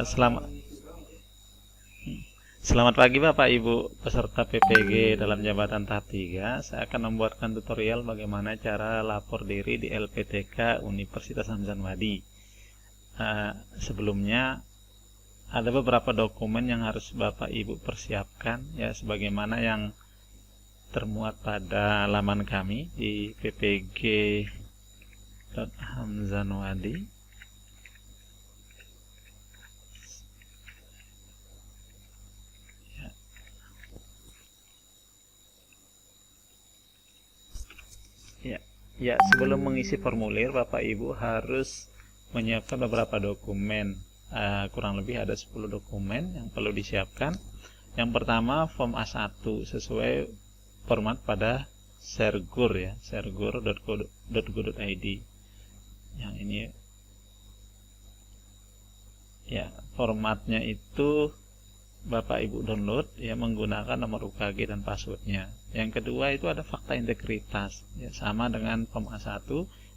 Selamat Selamat pagi Bapak Ibu peserta PPG dalam jabatan tahap 3. Saya akan membuatkan tutorial bagaimana cara lapor diri di LPTK Universitas Hamzah Wadi. Sebelumnya ada beberapa dokumen yang harus Bapak Ibu persiapkan ya, sebagaimana yang termuat pada laman kami di ppg.hamzahwadi. Ya, sebelum mengisi formulir, Bapak Ibu harus menyiapkan beberapa dokumen. Kurang lebih ada 10 dokumen yang perlu disiapkan. Yang pertama, form A1 sesuai format pada Sergur ya, sergur.go.id. Yang ini ya, formatnya itu Bapak Ibu download ya menggunakan nomor UKG dan passwordnya. Yang kedua itu ada fakta integritas ya, sama dengan form A1,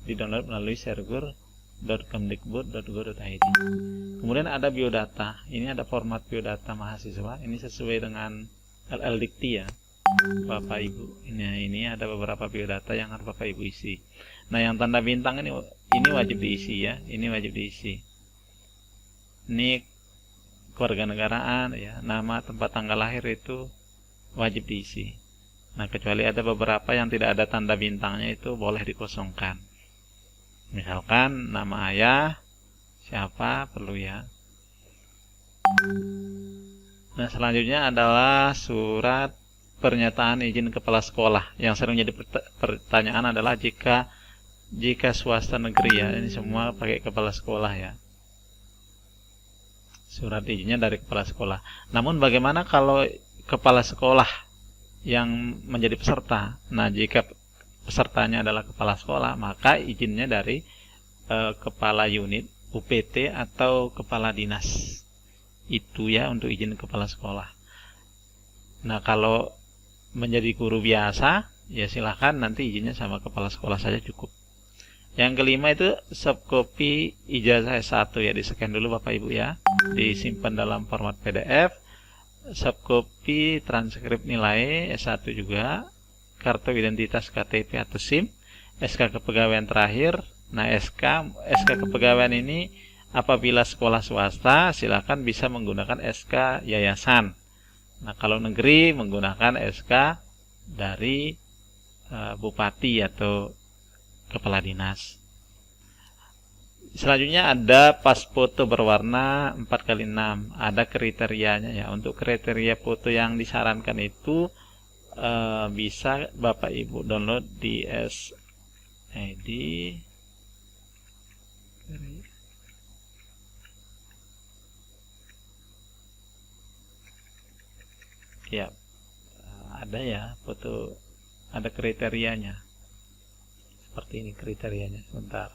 di download melalui sergur.kemdikbud.go.id. Kemudian ada biodata. Ini ada format biodata mahasiswa. Ini sesuai dengan LLDikti ya, Bapak Ibu. Ini ada beberapa biodata yang harus Bapak Ibu isi. Nah, yang tanda bintang ini wajib diisi ya. Ini wajib diisi. Ini kewarganegaraan ya, nama, tempat, tanggal lahir itu wajib diisi. Nah, kecuali ada beberapa yang tidak ada tanda bintangnya, itu boleh dikosongkan. Misalkan nama ayah siapa, perlu ya. Nah, selanjutnya adalah surat pernyataan izin kepala sekolah. Yang sering jadi pertanyaan adalah jika swasta negeri ya, ini semua pakai kepala sekolah ya. Surat izinnya dari kepala sekolah. Namun bagaimana kalau kepala sekolah yang menjadi peserta? Nah, jika pesertanya adalah kepala sekolah, maka izinnya dari kepala unit, UPT atau kepala dinas. Itu ya untuk izin kepala sekolah. Nah, kalau menjadi guru biasa, ya silahkan nanti izinnya sama kepala sekolah saja cukup. Yang kelima itu subcopy ijazah S1 ya, di-scan dulu Bapak Ibu ya, disimpan dalam format PDF. Subcopy transkrip nilai S1 juga, kartu identitas KTP atau SIM, SK kepegawaian terakhir. Nah, SK kepegawaian ini apabila sekolah swasta silakan bisa menggunakan SK yayasan. Nah, kalau negeri menggunakan SK dari bupati atau kepala dinas. Selanjutnya ada pas foto berwarna 4x6. Ada kriterianya ya. Untuk kriteria foto yang disarankan itu bisa Bapak Ibu download di SID. Ya, ada ya foto, ada kriterianya. Seperti ini kriterianya, sebentar.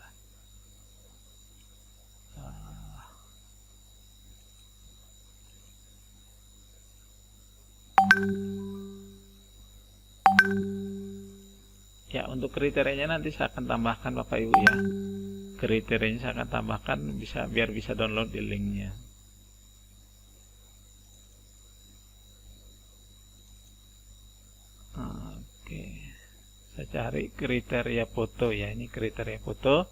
Ya, untuk kriterianya nanti saya akan tambahkan Bapak Ibu ya. Kriterianya saya akan tambahkan biar bisa download di linknya. Oke. Saya cari kriteria foto ya, ini kriteria foto.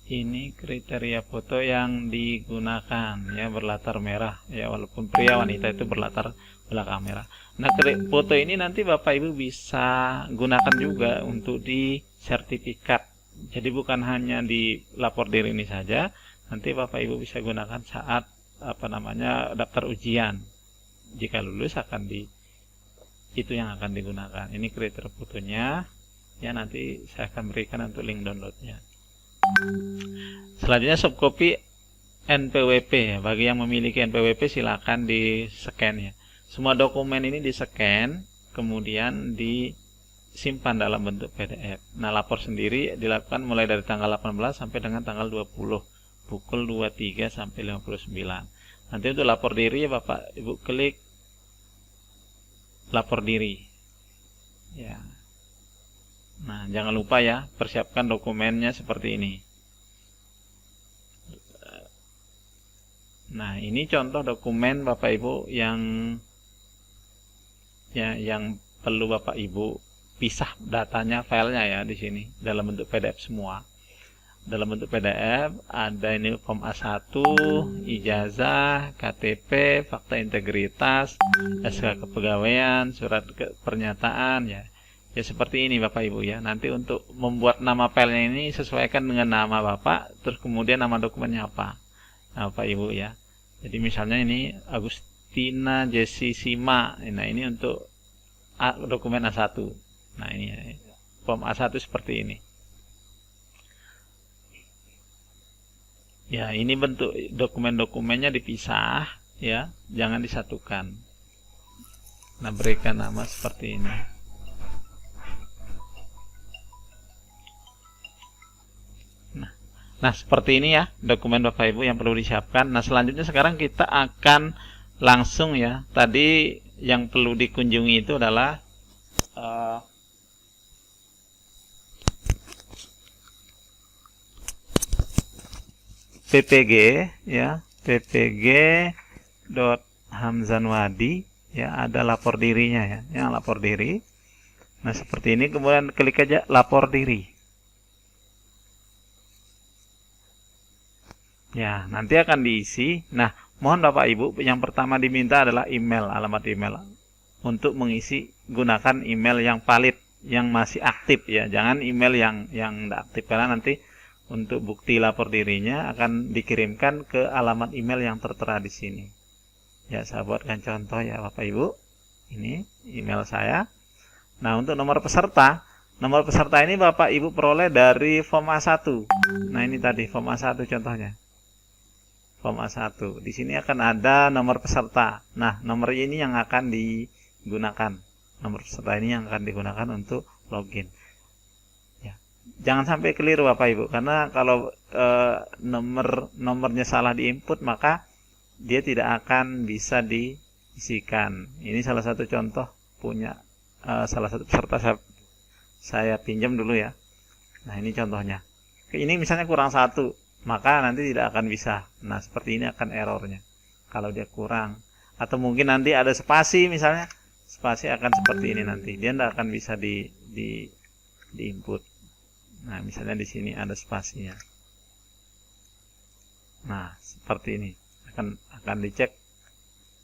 Ini kriteria foto yang digunakan ya, berlatar merah ya, walaupun pria wanita itu berlatar belakang merah. Nah, foto ini nanti Bapak Ibu bisa gunakan juga untuk di sertifikat. Jadi bukan hanya di lapor diri ini saja, nanti Bapak Ibu bisa gunakan saat daftar ujian. Jika lulus itu yang akan digunakan. Ini kriteria fotonya ya, nanti saya akan berikan untuk link downloadnya. Selanjutnya subcopy NPWP ya. Bagi yang memiliki NPWP silakan di-scan ya. Semua dokumen ini di-scan kemudian disimpan dalam bentuk PDF. Nah, lapor sendiri dilakukan mulai dari tanggal 18 sampai dengan tanggal 20 pukul 23 sampai 59. Nanti untuk lapor diri ya, Bapak Ibu klik lapor diri ya. Nah, jangan lupa ya, persiapkan dokumennya seperti ini. Nah, ini contoh dokumen Bapak Ibu yang perlu Bapak Ibu pisah datanya, filenya ya di sini dalam bentuk PDF semua. Dalam bentuk PDF ada ini form A1, ijazah, KTP, fakta integritas, SK kepegawaian, surat pernyataan ya. Ya seperti ini Bapak Ibu ya. Nanti untuk membuat nama filenya ini sesuaikan dengan nama Bapak, terus kemudian nama dokumennya apa. Nah, Bapak Ibu ya. Jadi misalnya ini Agustina Jesi Sima. Nah, ini untuk dokumen A1. Nah, ini ya. Form A1 seperti ini. Ya, ini bentuk dokumen-dokumennya dipisah ya, jangan disatukan. Nah, berikan nama seperti ini. Nah, seperti ini ya dokumen Bapak Ibu yang perlu disiapkan. Nah, selanjutnya sekarang kita akan langsung ya. Tadi yang perlu dikunjungi itu adalah PPG ya, ppg.hamzanwadi ya, ada lapor dirinya ya, yang lapor diri. Nah, seperti ini, kemudian klik aja lapor diri. Ya, nanti akan diisi. Nah, mohon Bapak Ibu, yang pertama diminta adalah email, alamat email. Untuk mengisi, gunakan email yang valid, yang masih aktif ya. Jangan email yang tidak aktif, karena nanti untuk bukti lapor dirinya akan dikirimkan ke alamat email yang tertera di sini. Ya, saya buatkan contoh ya Bapak Ibu. Ini email saya. Nah, untuk nomor peserta ini Bapak Ibu peroleh dari form A1. Nah, ini tadi form A1 contohnya. Form A1. Di sini akan ada nomor peserta. Nah, nomor ini yang akan digunakan. Nomor peserta ini yang akan digunakan untuk login. Ya. Jangan sampai keliru Bapak Ibu, karena kalau nomornya salah diinput, maka dia tidak akan bisa diisikan. Ini salah satu contoh punya salah satu peserta, saya pinjam dulu ya. Nah, ini contohnya. Ini misalnya kurang 1. Maka nanti tidak akan bisa. Nah, seperti ini akan errornya kalau dia kurang. Atau mungkin nanti ada spasi, misalnya spasi akan seperti ini nanti, dia tidak akan bisa di input. Nah, misalnya di sini ada spasinya. Nah, seperti ini akan dicek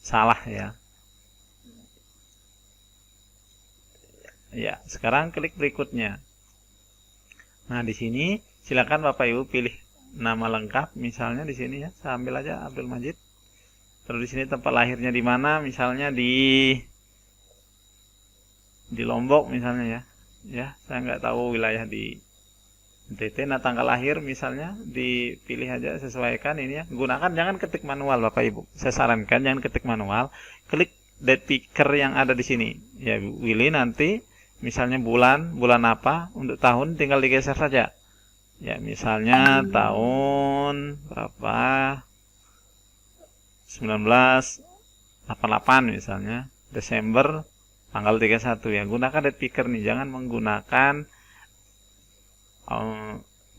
salah ya. Ya, sekarang klik berikutnya. Nah, di sini silakan Bapak Ibu pilih nama lengkap, misalnya di sini ya, saya ambil aja Abdul Majid. Terus di sini tempat lahirnya di mana, misalnya di Lombok misalnya ya. Ya, saya nggak tahu wilayah di NTT. Nah, tanggal lahir misalnya dipilih aja, sesuaikan ini ya. Gunakan, jangan ketik manual Bapak Ibu. Saya sarankan jangan ketik manual. Klik date picker yang ada di sini. Ya, pilih nanti misalnya bulan apa, untuk tahun tinggal digeser saja. Ya, misalnya tahun berapa, 1988 misalnya, Desember tanggal 31 ya. Gunakan date picker nih, jangan menggunakan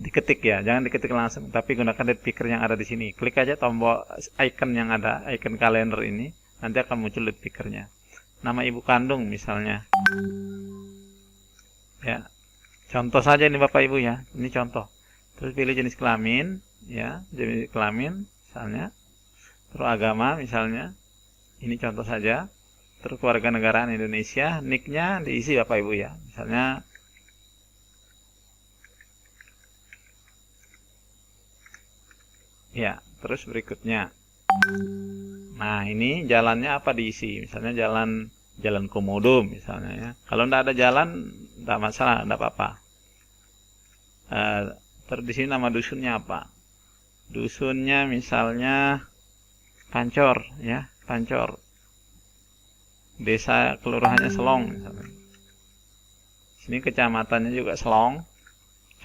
diketik ya, jangan diketik langsung, tapi gunakan date picker yang ada di sini. Klik aja tombol icon yang ada, icon kalender ini, nanti akan muncul date pickernya. Nama ibu kandung misalnya. Ya. Contoh saja ini Bapak Ibu ya, ini contoh. Terus pilih jenis kelamin, ya, jenis kelamin misalnya. Terus agama misalnya, ini contoh saja. Terus kewarganegaraan Indonesia, nicknya diisi Bapak Ibu ya, misalnya. Ya, terus berikutnya. Nah, ini jalannya apa diisi, misalnya jalan Komodo misalnya ya. Kalau tidak ada jalan, tidak masalah, tidak apa-apa. Terus di sini nama dusunnya apa? Dusunnya misalnya Pancor ya, Pancor. Desa kelurahannya Selong misalnya. Sini kecamatannya juga Selong.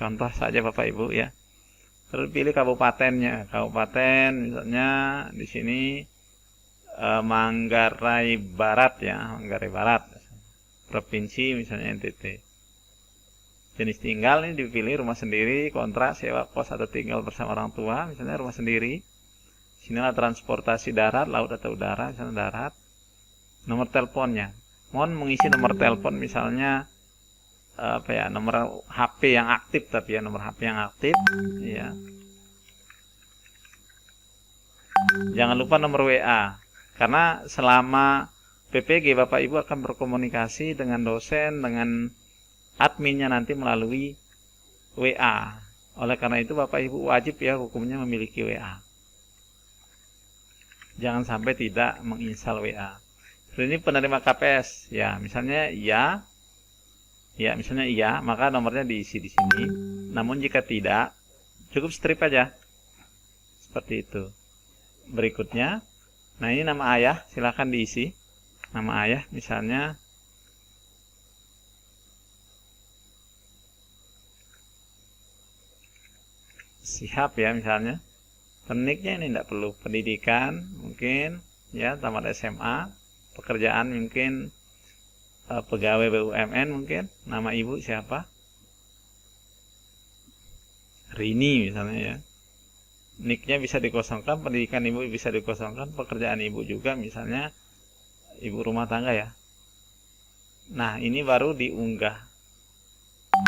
Contoh saja Bapak Ibu ya. Terus pilih kabupatennya. Kabupaten misalnya di sini Manggarai Barat ya, Manggarai Barat. Provinsi misalnya NTT. Jenis tinggal ini dipilih rumah sendiri, kontrak, sewa kos, atau tinggal bersama orang tua, misalnya rumah sendiri. Sinilah transportasi darat, laut atau udara, misalnya darat. Nomor teleponnya. Mohon mengisi nomor telepon misalnya nomor HP yang aktif, tapi ya nomor HP yang aktif ya. Jangan lupa nomor WA. Karena selama PPG Bapak Ibu akan berkomunikasi dengan dosen, dengan adminnya nanti melalui WA. Oleh karena itu Bapak Ibu wajib ya hukumnya memiliki WA. Jangan sampai tidak menginstal WA. Ini penerima KPS ya, misalnya misalnya iya, maka nomornya diisi di sini. Namun jika tidak, cukup strip aja. Seperti itu. Berikutnya, nah ini nama ayah, silakan diisi. Nama ayah misalnya Sihab ya misalnya. Peniknya ini tidak perlu, pendidikan mungkin ya tamat SMA, pekerjaan mungkin pegawai BUMN mungkin, nama ibu siapa? Rini misalnya ya. Niknya bisa dikosongkan, pendidikan ibu bisa dikosongkan, pekerjaan ibu juga misalnya ibu rumah tangga ya. Nah ini baru diunggah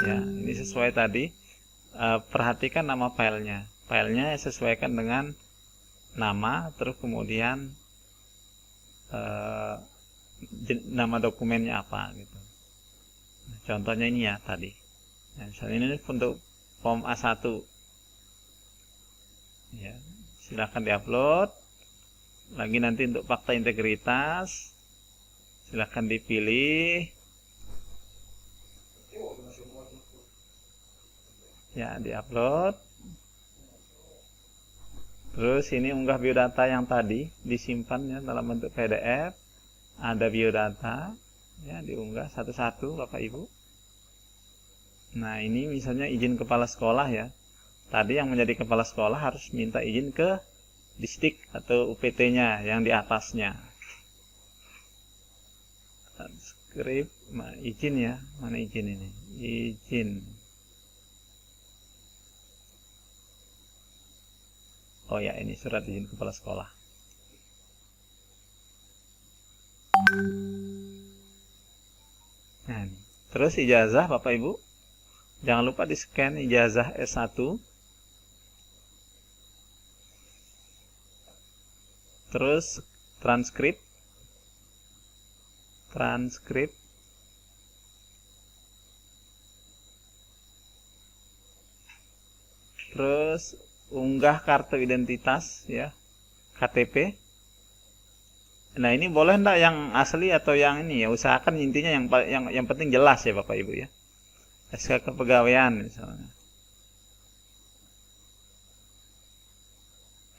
ya, ini sesuai tadi. Perhatikan nama filenya. Filenya sesuaikan dengan nama, terus kemudian nama dokumennya apa gitu. Nah, contohnya ini ya tadi. Nah, misalnya ini untuk form A1. Ya, silakan diupload. Lagi nanti untuk fakta integritas, silakan dipilih. Ya, diupload. Terus ini unggah biodata yang tadi disimpan ya dalam bentuk PDF. Ada biodata ya, diunggah satu-satu Bapak Ibu. Nah, ini misalnya izin kepala sekolah ya. Tadi yang menjadi kepala sekolah harus minta izin ke Distrik atau UPT-nya yang di atasnya. Transkrip, izin ya. Mana izin ini? Izin. Oh ya, ini surat izin kepala sekolah. Nah, ini. Terus ijazah Bapak Ibu. Jangan lupa di-scan ijazah S1. Terus transkrip. Terus unggah kartu identitas ya, KTP. Nah, ini boleh enggak yang asli atau yang ini ya, usahakan intinya yang penting jelas ya Bapak Ibu ya. SK kepegawaian misalnya.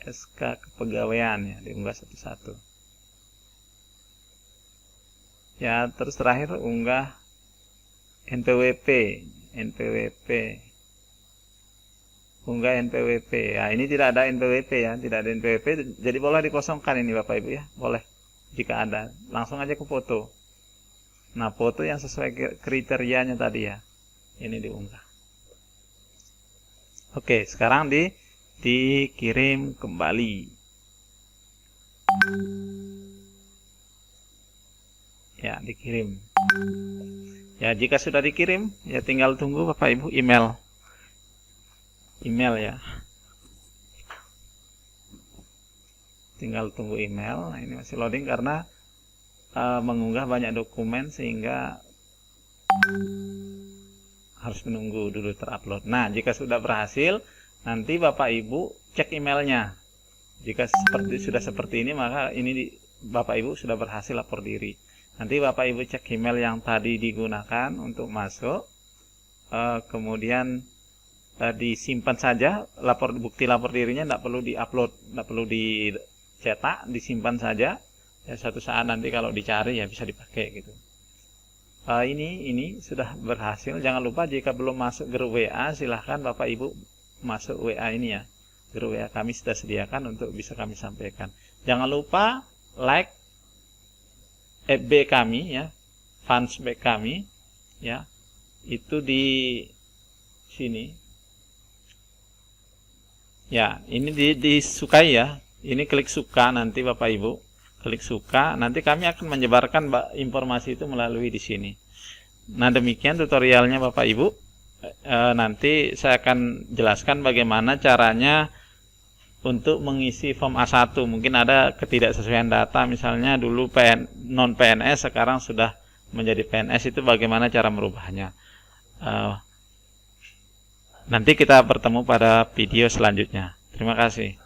SK kepegawaian ya, diunggah satu-satu. Ya, terus terakhir unggah NPWP. Unggah NPWP. Ya, ini tidak ada NPWP ya, tidak ada NPWP, jadi boleh dikosongkan ini Bapak Ibu ya, boleh. Jika ada, langsung aja ke foto. Nah, foto yang sesuai kriterianya tadi ya, ini diunggah. Oke, sekarang dikirim kembali. Ya, dikirim. Ya, jika sudah dikirim, ya tinggal tunggu Bapak Ibu email ya, tinggal tunggu email. Nah, ini masih loading karena mengunggah banyak dokumen sehingga harus menunggu dulu terupload. Nah, jika sudah berhasil, nanti Bapak Ibu cek emailnya. Jika sudah seperti ini, maka ini Bapak Ibu sudah berhasil lapor diri. Nanti Bapak Ibu cek email yang tadi digunakan untuk masuk, kemudian disimpan saja bukti lapor dirinya, tidak perlu diupload, tidak perlu dicetak, disimpan saja ya, suatu saat nanti kalau dicari ya bisa dipakai gitu. Ini sudah berhasil. Jangan lupa jika belum masuk grup WA, silahkan Bapak Ibu masuk WA ini ya, grup WA kami sudah sediakan untuk bisa kami sampaikan. Jangan lupa like FB kami ya, fansback kami ya, itu di sini. Ya, ini disukai ya. ini klik suka nanti Bapak Ibu. Klik suka, nanti kami akan menyebarkan informasi itu melalui di sini. Nah, demikian tutorialnya Bapak Ibu. Nanti saya akan jelaskan bagaimana caranya untuk mengisi form A1. Mungkin ada ketidaksesuaian data, misalnya dulu non PNS sekarang sudah menjadi PNS, itu bagaimana cara merubahnya. Nanti kita bertemu pada video selanjutnya. Terima kasih.